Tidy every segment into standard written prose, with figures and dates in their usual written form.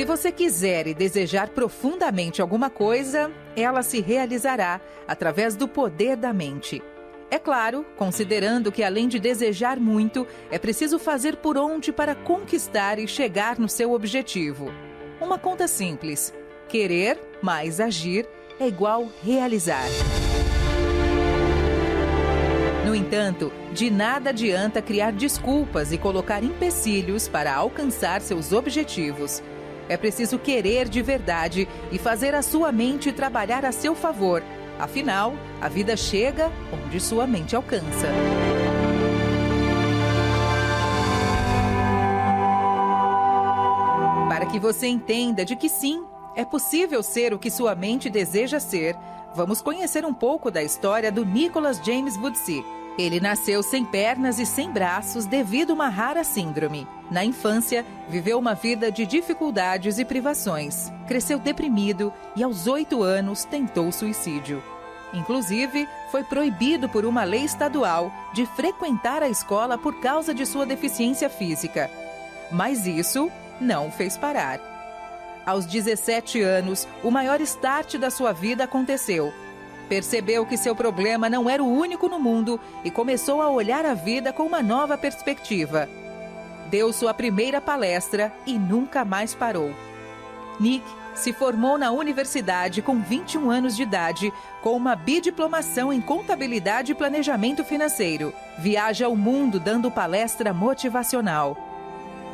Se você quiser e desejar profundamente alguma coisa, ela se realizará através do poder da mente. É claro, considerando que além de desejar muito, é preciso fazer por onde para conquistar e chegar no seu objetivo. Uma conta simples: querer mais agir é igual realizar. No entanto, de nada adianta criar desculpas e colocar empecilhos para alcançar seus objetivos. É preciso querer de verdade e fazer a sua mente trabalhar a seu favor. Afinal, a vida chega onde sua mente alcança. Para que você entenda de que sim, é possível ser o que sua mente deseja ser, vamos conhecer um pouco da história do Nicholas James Woodsey. Ele nasceu sem pernas e sem braços devido a uma rara síndrome. Na infância, viveu uma vida de dificuldades e privações. Cresceu deprimido e, aos 8 anos, tentou suicídio. Inclusive, foi proibido por uma lei estadual de frequentar a escola por causa de sua deficiência física. Mas isso não o fez parar. Aos 17 anos, o maior start da sua vida aconteceu. Percebeu que seu problema não era o único no mundo e começou a olhar a vida com uma nova perspectiva. Deu sua primeira palestra e nunca mais parou. Nick se formou na universidade com 21 anos de idade, com uma bidiplomação em contabilidade e planejamento financeiro. Viaja o mundo dando palestra motivacional.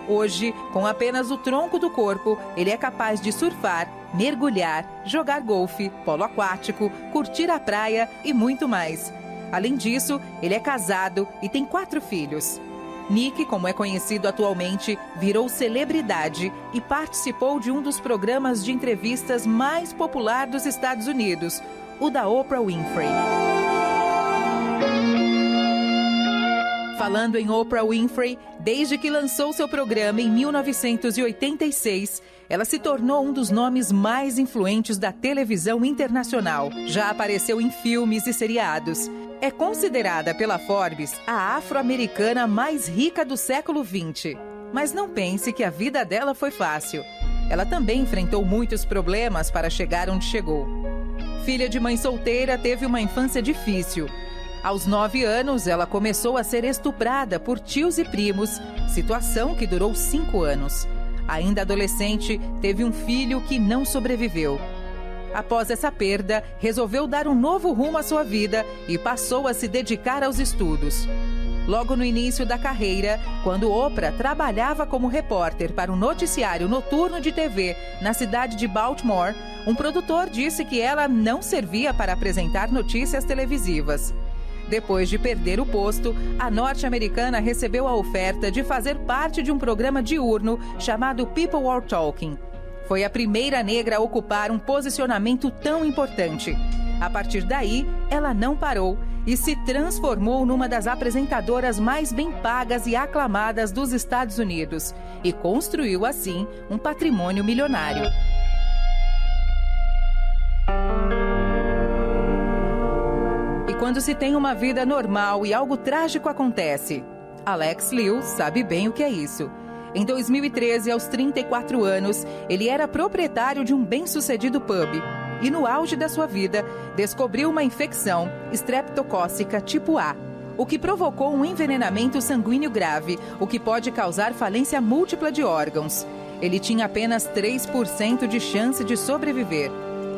Hoje, com apenas o tronco do corpo, ele é capaz de surfar, mergulhar, jogar golfe, polo aquático, curtir a praia e muito mais. Além disso, ele é casado e tem 4 filhos. Nick, como é conhecido atualmente, virou celebridade e participou de um dos programas de entrevistas mais popular dos Estados Unidos, o da Oprah Winfrey. Falando em Oprah Winfrey, desde que lançou seu programa em 1986, ela se tornou um dos nomes mais influentes da televisão internacional. Já apareceu em filmes e seriados. É considerada pela Forbes a afro-americana mais rica do século XX. Mas não pense que a vida dela foi fácil. Ela também enfrentou muitos problemas para chegar onde chegou. Filha de mãe solteira, teve uma infância difícil. Aos 9 anos, ela começou a ser estuprada por tios e primos, situação que durou 5 anos. Ainda adolescente, teve um filho que não sobreviveu. Após essa perda, resolveu dar um novo rumo à sua vida e passou a se dedicar aos estudos. Logo no início da carreira, quando Oprah trabalhava como repórter para um noticiário noturno de TV na cidade de Baltimore, um produtor disse que ela não servia para apresentar notícias televisivas. Depois de perder o posto, a norte-americana recebeu a oferta de fazer parte de um programa diurno chamado People Are Talking. Foi a primeira negra a ocupar um posicionamento tão importante. A partir daí, ela não parou e se transformou numa das apresentadoras mais bem pagas e aclamadas dos Estados Unidos e construiu, assim, um patrimônio milionário. Quando se tem uma vida normal e algo trágico acontece. Alex Liu sabe bem o que é isso. Em 2013, aos 34 anos, ele era proprietário de um bem-sucedido pub e, no auge da sua vida, descobriu uma infecção estreptocócica tipo A, o que provocou um envenenamento sanguíneo grave, o que pode causar falência múltipla de órgãos. Ele tinha apenas 3% de chance de sobreviver.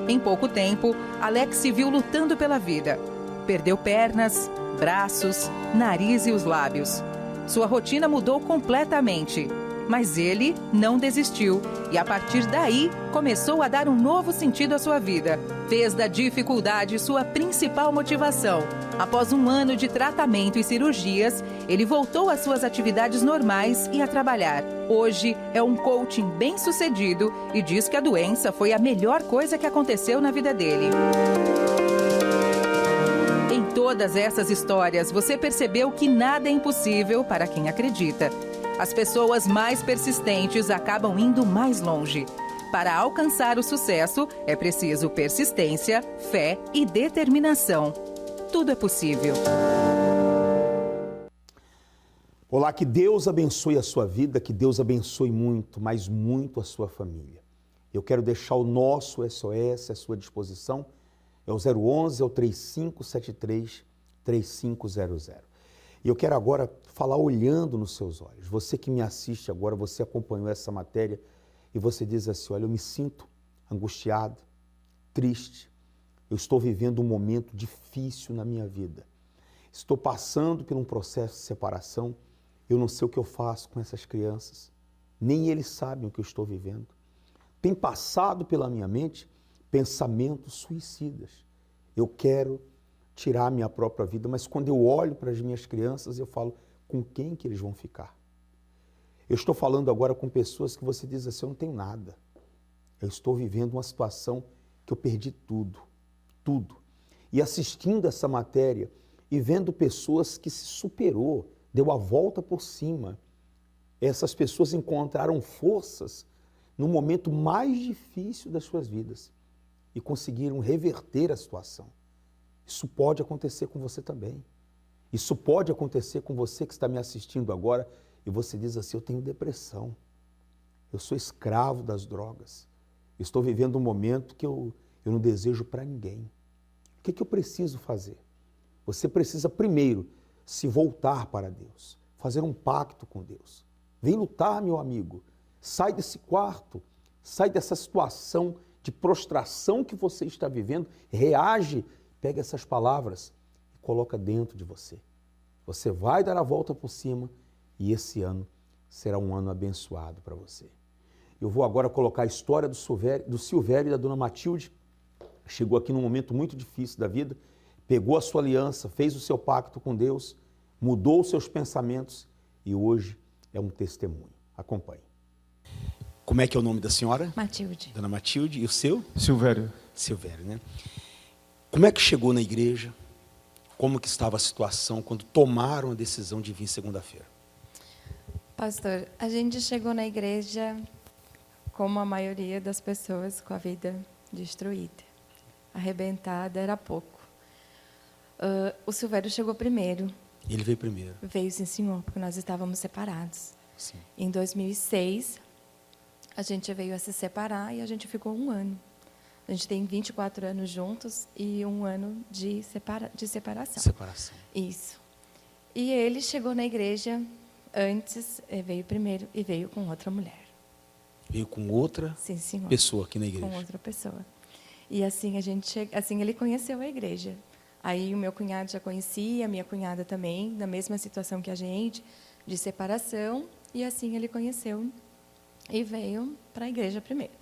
Em pouco tempo, Alex se viu lutando pela vida. Perdeu pernas, braços, nariz e os lábios. Sua rotina mudou completamente, mas ele não desistiu e, a partir daí, começou a dar um novo sentido à sua vida. Fez da dificuldade sua principal motivação. Após um ano de tratamento e cirurgias, ele voltou às suas atividades normais e a trabalhar. Hoje é um coaching bem-sucedido e diz que a doença foi a melhor coisa que aconteceu na vida dele. Em todas essas histórias, você percebeu que nada é impossível para quem acredita. As pessoas mais persistentes acabam indo mais longe. Para alcançar o sucesso, é preciso persistência, fé e determinação. Tudo é possível. Olá, que Deus abençoe a sua vida, que Deus abençoe muito, mas muito a sua família. Eu quero deixar o nosso SOS à sua disposição. É o 011, é o 3573-3500. E eu quero agora falar olhando nos seus olhos. Você que me assiste agora, você acompanhou essa matéria e você diz assim, olha, eu me sinto angustiado, triste. Eu estou vivendo um momento difícil na minha vida. Estou passando por um processo de separação. Eu não sei o que eu faço com essas crianças. Nem eles sabem o que eu estou vivendo. Tem passado pela minha mente pensamentos suicidas. Eu quero tirar a minha própria vida, mas quando eu olho para as minhas crianças, eu falo, com quem que eles vão ficar? Eu estou falando agora com pessoas que você diz assim, eu não tenho nada. Eu estou vivendo uma situação que eu perdi tudo, tudo. E assistindo essa matéria e vendo pessoas que se superou, deu a volta por cima, essas pessoas encontraram forças no momento mais difícil das suas vidas e conseguiram reverter a situação. Isso pode acontecer com você também. Isso pode acontecer com você que está me assistindo agora e você diz assim, eu tenho depressão, eu sou escravo das drogas, eu estou vivendo um momento que eu não desejo para ninguém. O que eu preciso fazer? Você precisa primeiro se voltar para Deus, fazer um pacto com Deus. Vem lutar, meu amigo, sai desse quarto, sai dessa situação de prostração que você está vivendo, reage, pega essas palavras e coloca dentro de você. Você vai dar a volta por cima e esse ano será um ano abençoado para você. Eu vou agora colocar a história do Silvério e da dona Matilde. Chegou aqui num momento muito difícil da vida, pegou a sua aliança, fez o seu pacto com Deus, mudou os seus pensamentos e hoje é um testemunho. Acompanhe. Como é que é o nome da senhora? Matilde. Dona Matilde. E o seu? Silvério. Silvério, né? Como é que chegou na igreja? Como que estava a situação quando tomaram a decisão de vir segunda-feira? Pastor, a gente chegou na igreja como a maioria das pessoas com a vida destruída. Arrebentada era pouco. O Silvério chegou primeiro. Ele veio primeiro. Veio, sim, senhor, porque nós estávamos separados. Sim. Em 2006, a gente veio a se separar e a gente ficou 1 ano. A gente tem 24 anos juntos e 1 ano de separação. Separação. Isso. E ele chegou na igreja antes, veio primeiro e veio com outra mulher. Veio com outra Sim, senhor. pessoa aqui na igreja. Com outra pessoa. E assim assim ele conheceu a igreja. Aí o meu cunhado já conhecia, a minha cunhada também, na mesma situação que a gente, de separação, e assim ele conheceu e veio para a igreja primeiro.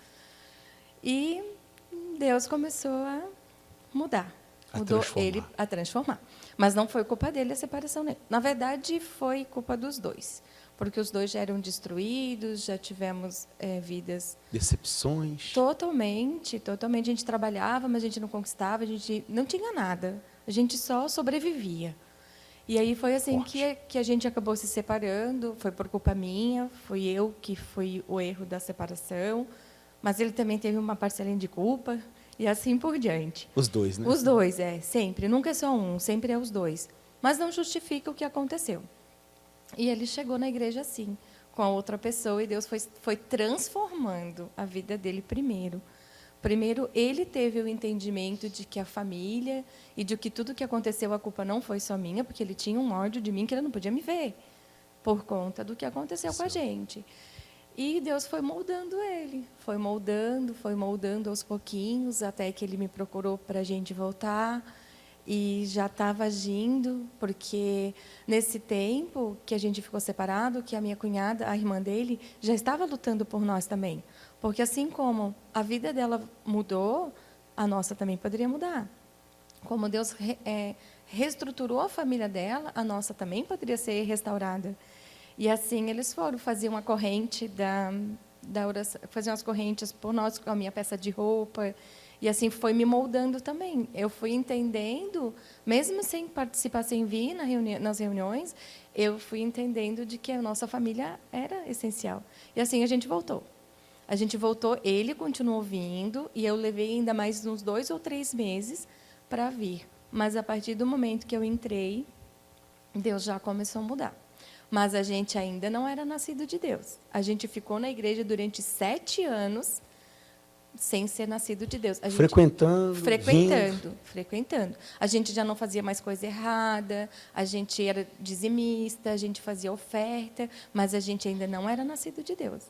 E Deus começou a mudar. Mudou ele a transformar. Mas não foi culpa dele a separação dele. Na verdade, foi culpa dos dois. Porque os dois já eram destruídos, já tivemos vidas... Decepções. Totalmente. A gente trabalhava, mas a gente não conquistava, a gente não tinha nada. A gente só sobrevivia. E aí foi assim que a gente acabou se separando. Foi por culpa minha, fui eu que fui o erro da separação. Mas ele também teve uma parcelinha de culpa. E assim por diante. Os dois, né? Os dois, sempre. Nunca é só um, sempre é os dois. Mas não justifica o que aconteceu. E ele chegou na igreja assim, com a outra pessoa, e Deus foi transformando a vida dele primeiro. Primeiro, ele teve o entendimento de que a família e de que tudo que aconteceu, a culpa não foi só minha, porque ele tinha um ódio de mim que ele não podia me ver, por conta do que aconteceu com a gente. E Deus foi moldando ele, foi moldando aos pouquinhos, até que ele me procurou para a gente voltar. E já estava agindo, porque nesse tempo que a gente ficou separado, que a minha cunhada, a irmã dele, já estava lutando por nós também. Porque assim como a vida dela mudou, a nossa também poderia mudar. Como Deus reestruturou a família dela, a nossa também poderia ser restaurada. E assim eles foram, faziam uma corrente da oração, faziam as correntes por nós com a minha peça de roupa. E assim foi me moldando também. Eu fui entendendo, mesmo sem participar, sem vir nas reuniões, eu fui entendendo de que a nossa família era essencial. E assim a gente voltou. A gente voltou, ele continuou vindo, e eu levei ainda mais uns 2 ou 3 meses para vir. Mas a partir do momento que eu entrei, Deus já começou a mudar. Mas a gente ainda não era nascido de Deus. A gente ficou na igreja durante 7 anos, sem ser nascido de Deus. A gente, Frequentando, frequentando. A gente já não fazia mais coisa errada, a gente era dizimista, a gente fazia oferta, mas a gente ainda não era nascido de Deus.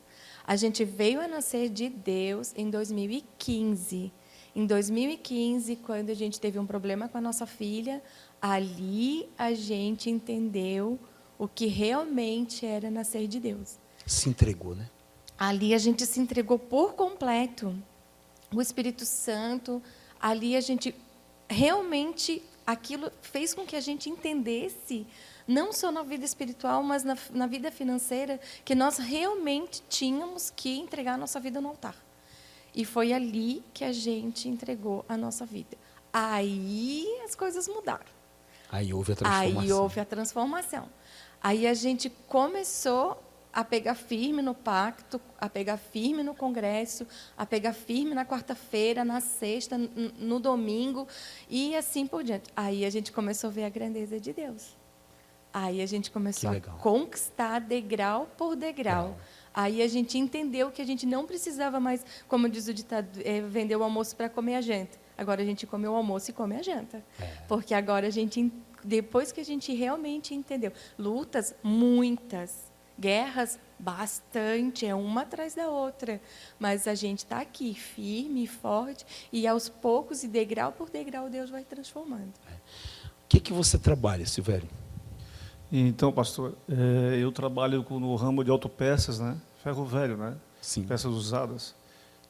A gente veio a nascer de Deus em 2015. Em 2015, quando a gente teve um problema com a nossa filha, ali a gente entendeu o que realmente era nascer de Deus. Se entregou, né? Ali a gente se entregou por completo. O Espírito Santo, ali a gente realmente, aquilo fez com que a gente entendesse, não só na vida espiritual, mas na vida financeira, que nós realmente tínhamos que entregar a nossa vida no altar. E foi ali que a gente entregou a nossa vida. Aí as coisas mudaram. Aí houve a transformação. Aí houve a transformação. Aí a gente começou a pegar firme no pacto, a pegar firme no congresso, a pegar firme na quarta-feira, na sexta, no domingo, e assim por diante. Aí a gente começou a ver a grandeza de Deus. Aí a gente começou a conquistar degrau por degrau. Legal. Aí a gente entendeu que a gente não precisava mais, como diz o ditado, vender o almoço para comer a janta. Agora a gente come o almoço e come a janta. Porque agora a gente, depois que a gente realmente entendeu, lutas, muitas. Guerras, bastante, é uma atrás da outra. Mas a gente está aqui, firme e forte, e aos poucos, e degrau por degrau, Deus vai transformando. O que você trabalha, Silvério? Então, pastor, eu trabalho no ramo de autopeças, né? Ferro velho, né? Sim. Peças usadas.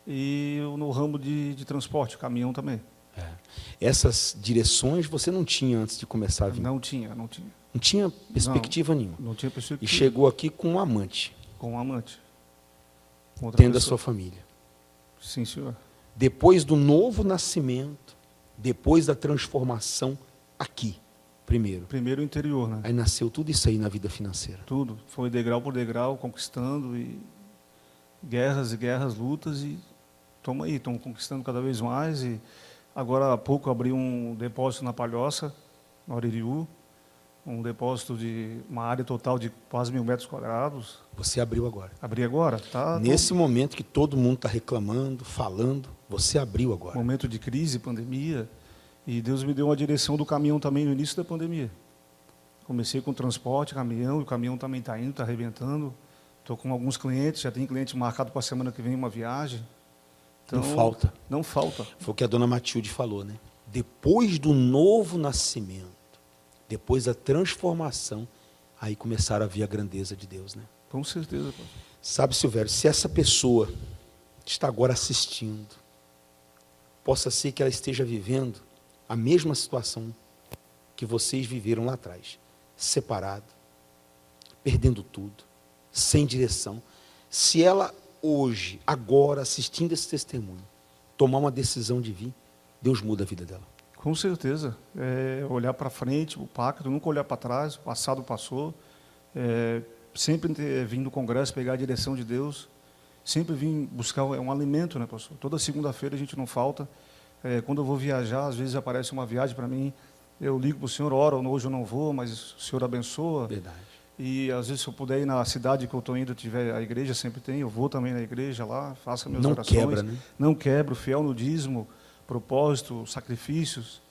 E no ramo de transporte, caminhão também. Essas direções você não tinha antes de começar a vir? Não tinha. Não tinha perspectiva nenhuma? Não tinha perspectiva. E chegou aqui com um amante? Com um amante. Tendo a sua família? Sim, senhor. Depois do novo nascimento, depois da transformação aqui, primeiro. Primeiro o interior, né? Aí nasceu tudo isso aí na vida financeira. Tudo. Foi degrau por degrau, conquistando, e guerras e guerras, lutas, e estamos conquistando cada vez mais. E agora há pouco abri um depósito na Palhoça, no Aririú, um depósito de uma área total de quase 1.000 metros quadrados. Você abriu agora. Abri agora. Nesse momento que todo mundo está reclamando, falando, você abriu agora. Momento de crise, pandemia. E Deus me deu uma direção do caminhão também no início da pandemia. Comecei com transporte, caminhão, e o caminhão também está indo, está arrebentando. Estou com alguns clientes, já tem cliente marcado para a semana que vem uma viagem. Então, não falta. Não falta. Foi o que a dona Matilde falou, né? Depois do novo nascimento, depois da transformação, aí começaram a ver a grandeza de Deus, né? Com certeza, pastor. Sabe, Silvério, se essa pessoa está agora assistindo, possa ser que ela esteja vivendo a mesma situação que vocês viveram lá atrás, separado, perdendo tudo, sem direção. Se ela hoje, agora, assistindo esse testemunho, tomar uma decisão de vir, Deus muda a vida dela. Com certeza. Olhar para frente, o pacto, nunca olhar para trás, o passado passou. Sempre vim no congresso pegar a direção de Deus, sempre vim buscar um alimento, né, pastor? Toda segunda-feira a gente não falta. Quando eu vou viajar, às vezes aparece uma viagem para mim, eu ligo para o senhor, ora, hoje eu não vou, mas o senhor abençoa. Verdade. E às vezes se eu puder ir na cidade que eu estou indo, tiver a igreja, sempre tem, eu vou também na igreja lá, faço minhas orações. Não quebra, né? Não quebro, fiel no dízimo, propósito, sacrifícios.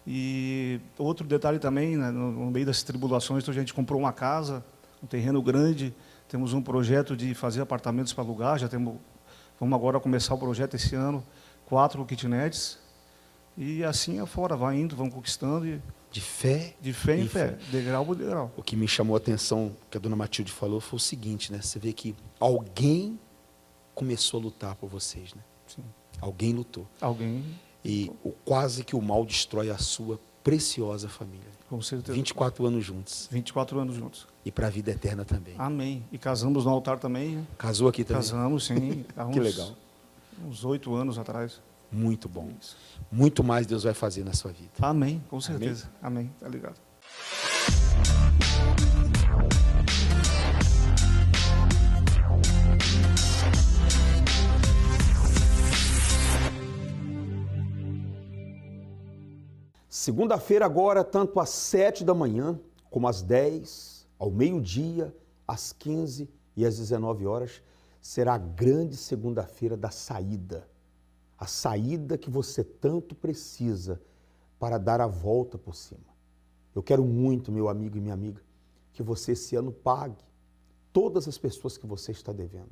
E outro detalhe também, né, no meio das tribulações, então a gente comprou uma casa, um terreno grande, temos um projeto de fazer apartamentos para alugar, vamos agora começar o projeto esse ano, 4 kitnets, e assim afora, vai indo, vamos conquistando. De fé em fé, degrau por degrau. O que me chamou a atenção, que a dona Matilde falou, foi o seguinte, né? Você vê que alguém começou a lutar por vocês, né? Sim. Alguém lutou. Alguém. E quase que o mal destrói a sua preciosa família. Com certeza. 24 anos juntos. 24 anos juntos. E para a vida eterna também. Amém. E casamos no altar também. Né? Casou aqui também? Casamos, sim. Que legal. Uns 8 anos atrás. Muito bom. Isso. Muito mais Deus vai fazer na sua vida. Amém, com certeza. Amém. Tá ligado. Segunda-feira agora, tanto às 7 da manhã, como às 10, ao meio-dia, às 15 e às 19 horas, será a grande segunda-feira da saída. a saída que você tanto precisa para dar a volta por cima. Eu quero muito, meu amigo e minha amiga, que você esse ano pague todas as pessoas que você está devendo,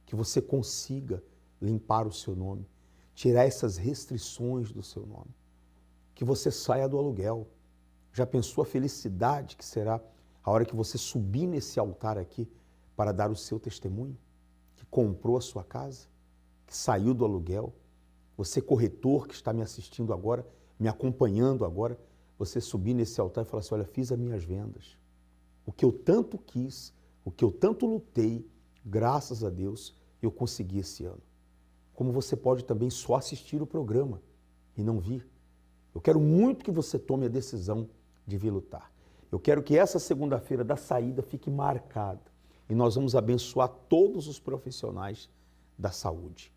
que você consiga limpar o seu nome, tirar essas restrições do seu nome, que você saia do aluguel. Já pensou a felicidade que será a hora que você subir nesse altar aqui para dar o seu testemunho? Que comprou a sua casa, que saiu do aluguel. Você corretor que está me assistindo agora, me acompanhando agora, você subir nesse altar e falar assim, olha, fiz as minhas vendas. O que eu tanto quis, o que eu tanto lutei, graças a Deus, eu consegui esse ano. Como você pode também só assistir o programa e não vir. Eu quero muito que você tome a decisão de vir lutar. Eu quero que essa segunda-feira da saída fique marcada e nós vamos abençoar todos os profissionais da saúde,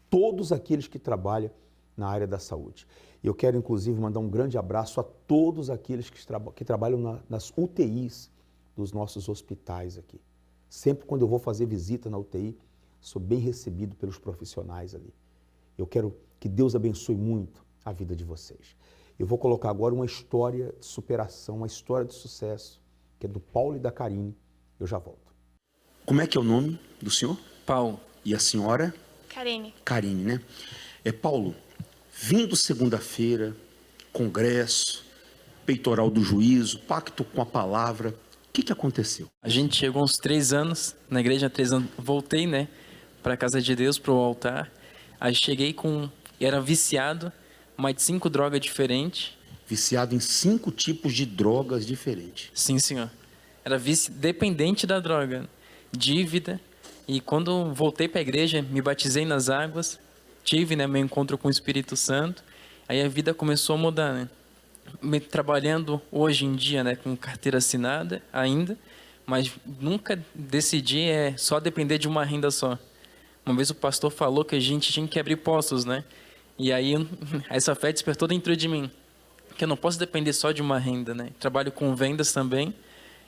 todos aqueles que trabalham na área da saúde. Eu quero, inclusive, mandar um grande abraço a todos aqueles que trabalham nas UTIs dos nossos hospitais aqui. Sempre quando eu vou fazer visita na UTI, sou bem recebido pelos profissionais ali. Eu quero que Deus abençoe muito a vida de vocês. Eu vou colocar agora uma história de superação, uma história de sucesso, que é do Paulo e da Karine. Eu já volto. Como é que é o nome do senhor? Paulo. E a senhora? Karine. Karine, né? Paulo, vindo segunda-feira, congresso, peitoral do juízo, pacto com a palavra, o que aconteceu? A gente chegou uns 3 anos, na igreja há 3 anos, voltei, né, para a casa de Deus, para o altar. Aí cheguei era viciado, mais de 5 drogas diferentes. Viciado em 5 tipos de drogas diferentes. Sim, senhor. Era dependente da droga, dívida. E quando voltei para a igreja, me batizei nas águas, tive, né, meu encontro com o Espírito Santo. Aí a vida começou a mudar, né? Trabalhando hoje em dia, né, com carteira assinada ainda, mas nunca decidi só depender de uma renda só. Uma vez o pastor falou que a gente tinha que abrir postos, né? E aí essa fé despertou dentro de mim, que eu não posso depender só de uma renda, né? Trabalho com vendas também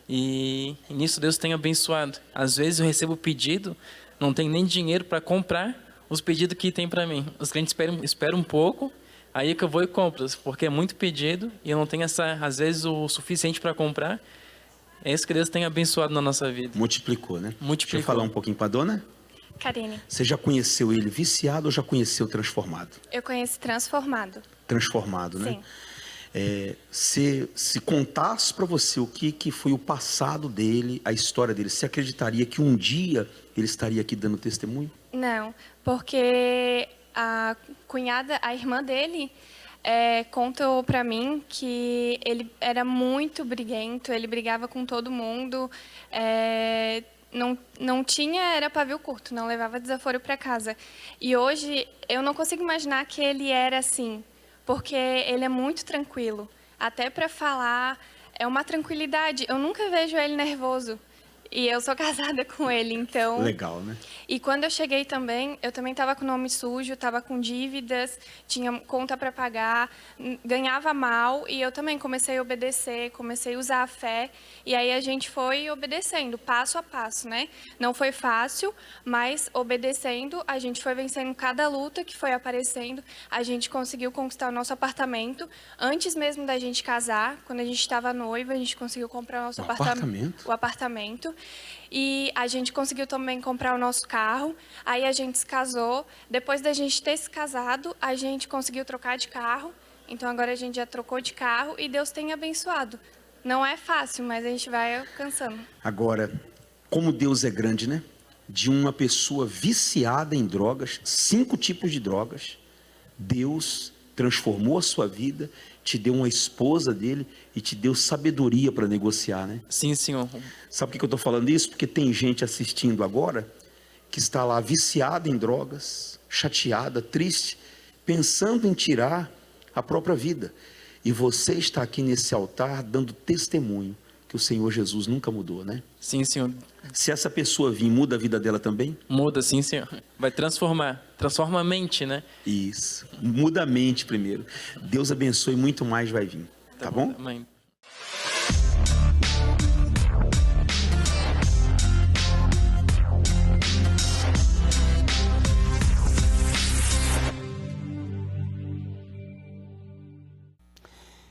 e nisso Deus tem abençoado. Às vezes eu recebo pedido, não tenho nem dinheiro para comprar os pedidos que tem para mim. Os clientes esperam um pouco, aí é que eu vou e compro, porque é muito pedido e eu não tenho às vezes o suficiente para comprar. É isso que Deus tem abençoado na nossa vida. Multiplicou, né? Multiplicou. Deixa eu falar um pouquinho com a dona. Karine. Você já conheceu ele viciado ou já conheceu transformado? Eu conheço transformado. Transformado, né? Sim. Se contasse para você o que foi o passado dele, a história dele, você acreditaria que um dia ele estaria aqui dando testemunho? Não, porque a cunhada, a irmã dele, contou para mim que ele era muito briguento, ele brigava com todo mundo, não tinha, era pavio curto, não levava desaforo para casa. E hoje eu não consigo imaginar que ele era assim, porque ele é muito tranquilo. Até para falar, é uma tranquilidade. Eu nunca vejo ele nervoso. E eu sou casada com ele, então... Legal, né? E quando eu cheguei também, eu também estava com o nome sujo, estava com dívidas, tinha conta para pagar, ganhava mal, e eu também comecei a obedecer, comecei a usar a fé, e aí a gente foi obedecendo, passo a passo, né? Não foi fácil, mas obedecendo, a gente foi vencendo cada luta que foi aparecendo, a gente conseguiu conquistar o nosso apartamento, antes mesmo da gente casar, quando a gente estava noiva, a gente conseguiu comprar o nosso apartamento. O apartamento. E a gente conseguiu também comprar o nosso carro. Aí a gente se casou. Depois da gente ter se casado, a gente conseguiu trocar de carro. Então agora a gente já trocou de carro e Deus tem abençoado. Não é fácil, mas a gente vai alcançando. Agora, como Deus é grande, né? De uma pessoa viciada em drogas, 5 tipos de drogas, Deus transformou a sua vida, te deu uma esposa dele e te deu sabedoria para negociar, né? Sim, senhor. Sabe por que eu estou falando isso? Porque tem gente assistindo agora que está lá viciada em drogas, chateada, triste, pensando em tirar a própria vida. E você está aqui nesse altar dando testemunho que o Senhor Jesus nunca mudou, né? Sim, senhor. Se essa pessoa vir, muda a vida dela também? Muda, sim, senhor. Vai transformar. Transforma a mente, né? Isso. Muda a mente primeiro. Deus abençoe, muito mais vai vir. Tá bom? Amém.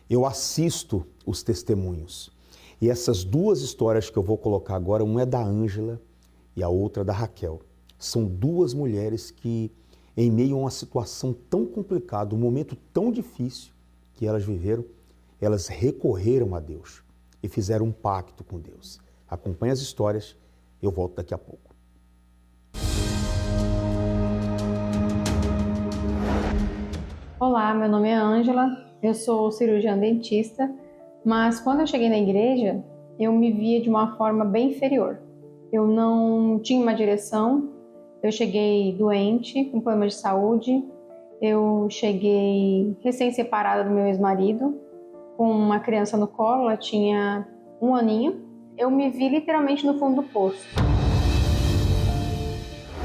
eu assisto os testemunhos. E essas duas histórias que eu vou colocar agora, uma é da Ângela e a outra da Raquel. São duas mulheres que, em meio a uma situação tão complicada, um momento tão difícil que elas viveram, elas recorreram a Deus e fizeram um pacto com Deus. Acompanhe as histórias, eu volto daqui a pouco. Olá, meu nome é Ângela, eu sou cirurgiã dentista, mas quando eu cheguei na igreja, eu me via de uma forma bem inferior. Eu não tinha uma direção, eu cheguei doente, com problemas de saúde, eu cheguei recém-separada do meu ex-marido, com uma criança no colo, ela tinha 1 aninho. Eu me vi literalmente no fundo do poço.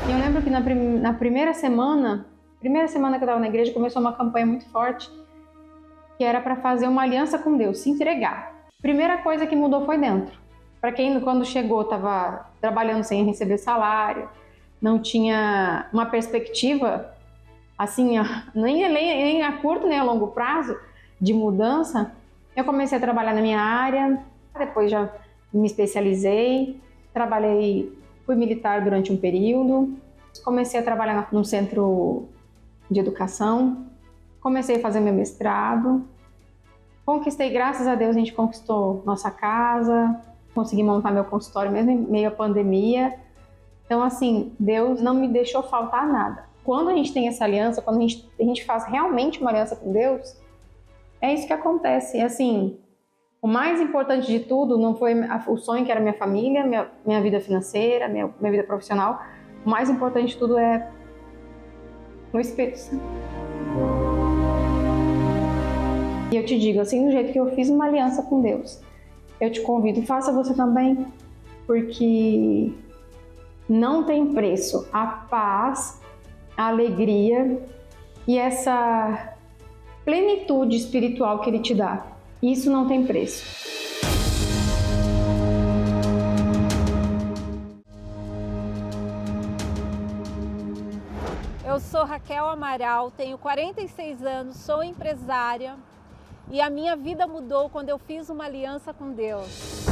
E eu lembro que na primeira semana que eu estava na igreja, começou uma campanha muito forte, que era para fazer uma aliança com Deus, se entregar. Primeira coisa que mudou foi dentro. Para quem, quando chegou, estava trabalhando sem receber salário, não tinha uma perspectiva, assim, nem a curto nem a longo prazo, de mudança, eu comecei a trabalhar na minha área, depois já me especializei, fui militar durante um período, comecei a trabalhar num centro de educação, comecei a fazer meu mestrado, conquistei, graças a Deus, a gente conquistou nossa casa, consegui montar meu consultório mesmo em meio à pandemia. Então, assim, Deus não me deixou faltar nada. Quando a gente tem essa aliança, quando a gente faz realmente uma aliança com Deus, é isso que acontece. E, assim, o mais importante de tudo não foi o sonho que era minha família, minha vida financeira, minha vida profissional. O mais importante de tudo é o Espírito Santo. E eu te digo, assim, do jeito que eu fiz uma aliança com Deus, eu te convido, faça você também, porque não tem preço a paz, a alegria e essa plenitude espiritual que Ele te dá. Isso não tem preço. Eu sou Raquel Amaral, tenho 46 anos, sou empresária e a minha vida mudou quando eu fiz uma aliança com Deus.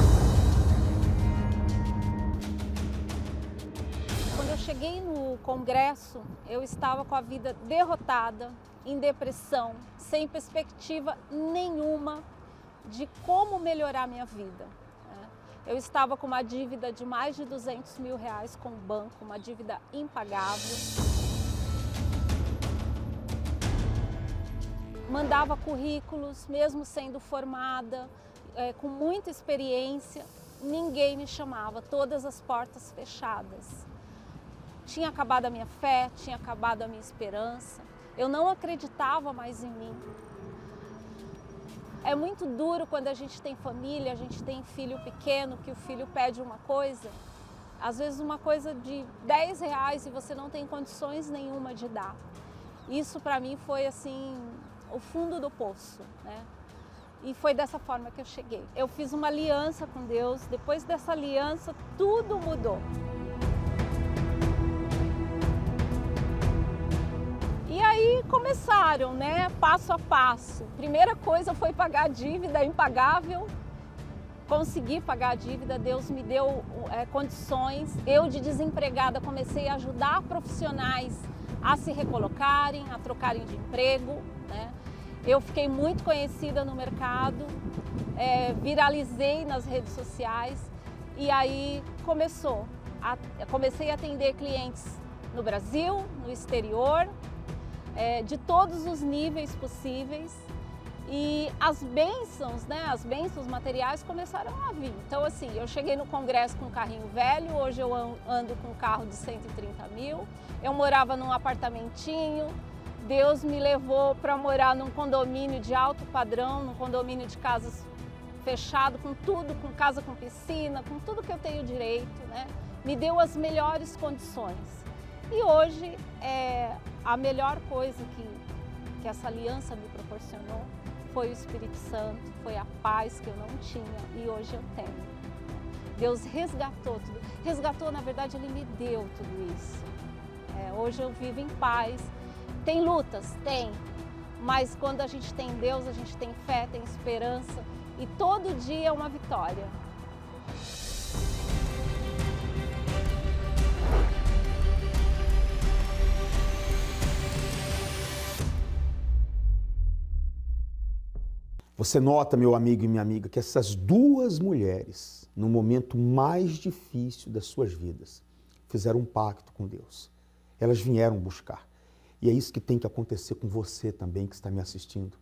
Quando eu cheguei no congresso, eu estava com a vida derrotada, em depressão, sem perspectiva nenhuma de como melhorar minha vida. Eu estava com uma dívida de mais de R$200 mil com o banco, uma dívida impagável. Mandava currículos, mesmo sendo formada, com muita experiência, ninguém me chamava, todas as portas fechadas. Tinha acabado a minha fé, tinha acabado a minha esperança, eu não acreditava mais em mim. É muito duro quando a gente tem família, a gente tem filho pequeno, que o filho pede uma coisa, às vezes uma coisa de R$10 e você não tem condições nenhuma de dar. Isso para mim foi assim, o fundo do poço, né? E foi dessa forma que eu cheguei. Eu fiz uma aliança com Deus, depois dessa aliança tudo mudou. E aí começaram, né, passo a passo. Primeira coisa foi pagar a dívida impagável. Consegui pagar a dívida, Deus me deu condições. Eu, de desempregada, comecei a ajudar profissionais a se recolocarem, a trocarem de emprego, né? Eu fiquei muito conhecida no mercado, viralizei nas redes sociais e aí comecei a atender clientes no Brasil, no exterior, de todos os níveis possíveis e as bênçãos, né, as bênçãos materiais começaram a vir. Então assim, eu cheguei no congresso com um carrinho velho, hoje eu ando com um carro de 130 mil, eu morava num apartamentinho, Deus me levou para morar num condomínio de alto padrão, num condomínio de casas fechado, com tudo, com casa com piscina, com tudo que eu tenho direito, né? Me deu as melhores condições. E hoje, a melhor coisa que essa aliança me proporcionou foi o Espírito Santo, foi a paz que eu não tinha e hoje eu tenho. Deus resgatou tudo. Resgatou, na verdade, Ele me deu tudo isso. Hoje eu vivo em paz. Tem lutas? Tem. mas quando a gente tem Deus, a gente tem fé, tem esperança e todo dia é uma vitória. Você nota, meu amigo e minha amiga, que essas duas mulheres, no momento mais difícil das suas vidas, fizeram um pacto com Deus. Elas vieram buscar. E é isso que tem que acontecer com você também, que está me assistindo.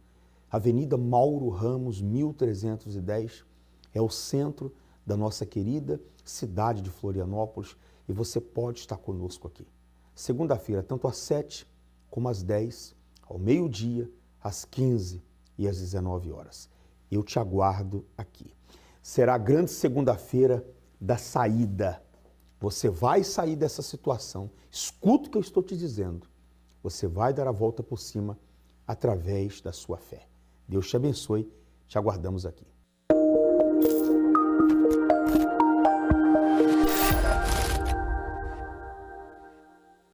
Avenida Mauro Ramos, 1310, é o centro da nossa querida cidade de Florianópolis e você pode estar conosco aqui. Segunda-feira, tanto às 7 como às 10, ao meio-dia, às 15 e às 19 horas. Eu te aguardo aqui. Será a grande segunda-feira da saída. Você vai sair dessa situação. Escuta o que eu estou te dizendo. Você vai dar a volta por cima através da sua fé. Deus te abençoe. Te aguardamos aqui.